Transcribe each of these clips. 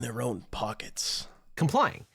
Their own pockets. Complying.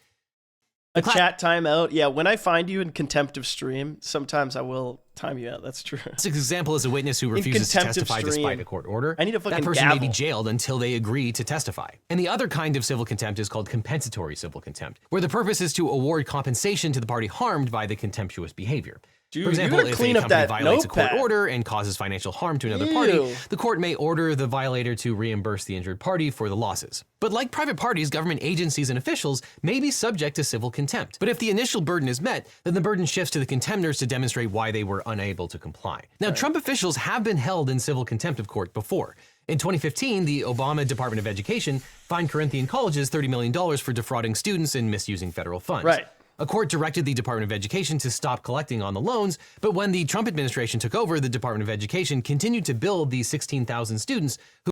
A chat timeout. Yeah, when I find you in contempt of stream, sometimes I will time you out. That's true. This example is a witness who refuses to testify despite a court order. I need a fucking That person gavel. may be jailed until they agree to testify. And the other kind of civil contempt is called compensatory civil contempt, where the purpose is to award compensation to the party harmed by the contemptuous behavior. Dude, For example, if a clean up company that violates a court notepad. order and causes financial harm to another Ew. party, the court may order the violator to reimburse the injured party for the losses. But like private parties, government agencies and officials may be subject to civil contempt. But if the initial burden is met, then the burden shifts to the contemptors to demonstrate why they were unable to comply. Now, Trump officials have been held in civil contempt of court before. In 2015, the Obama Department of Education fined Corinthian colleges $30 million for defrauding students and misusing federal funds. Right. A court directed the Department of Education to stop collecting on the loans, but when the Trump administration took over, the Department of Education continued to bill the 16,000 students who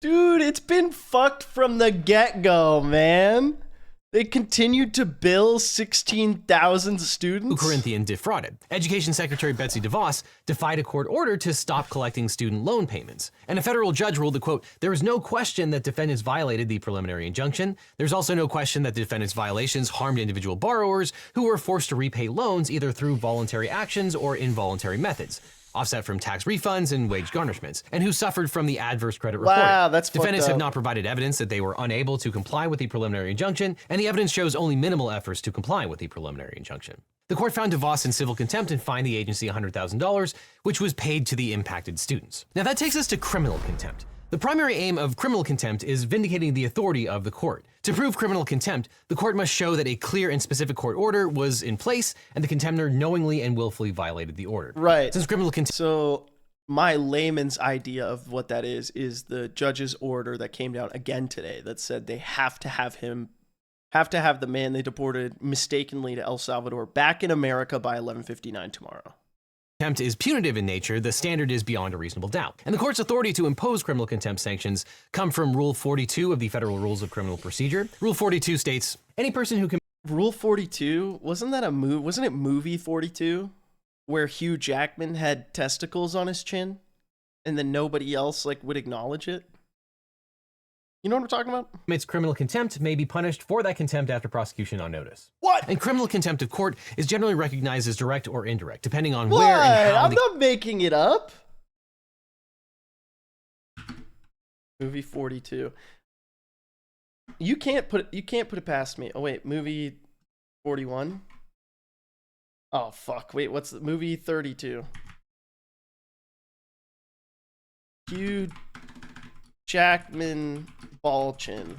Dude, it's been fucked from the get-go, man. They continued to bill 16,000 students. Corinthian defrauded. Education Secretary Betsy DeVos defied a court order to stop collecting student loan payments. And a federal judge ruled that, quote, there is no question that defendants violated the preliminary injunction. There's also no question that the defendants' violations harmed individual borrowers who were forced to repay loans either through voluntary actions or involuntary methods, offset from tax refunds and wage garnishments, and who suffered from the adverse credit reporting. Wow, that's Defendants fucked have up. not provided evidence that they were unable to comply with the preliminary injunction, and the evidence shows only minimal efforts to comply with the preliminary injunction. The court found DeVos in civil contempt and fined the agency $100,000, which was paid to the impacted students. Now that takes us to criminal contempt. The primary aim of criminal contempt is vindicating the authority of the court. To prove criminal contempt, the court must show that a clear and specific court order was in place and the contemptor knowingly and willfully violated the order. Right. Since criminal contempt So my layman's idea of what that is the judge's order that came down again today that said they have to have the man they deported mistakenly to El Salvador back in America by 11:59 tomorrow. contempt is punitive in nature, the standard is beyond a reasonable doubt. And the court's authority to impose criminal contempt sanctions come from Rule 42 of the Federal Rules of Criminal Procedure. Rule 42 states, any person who can Rule 42, wasn't that a movie? Wasn't it movie 42 where Hugh Jackman had testicles on his chin and then nobody else like would acknowledge it? You know what I'm talking about? commits criminal contempt may be punished for that contempt after prosecution on notice. What? And criminal contempt of court is generally recognized as direct or indirect, depending on What? where and how I'm not making it up. Movie 42. You can't put it past me. Oh wait, movie 41. Oh fuck. Wait, what's the movie 32? Hugh Jackman ball chin.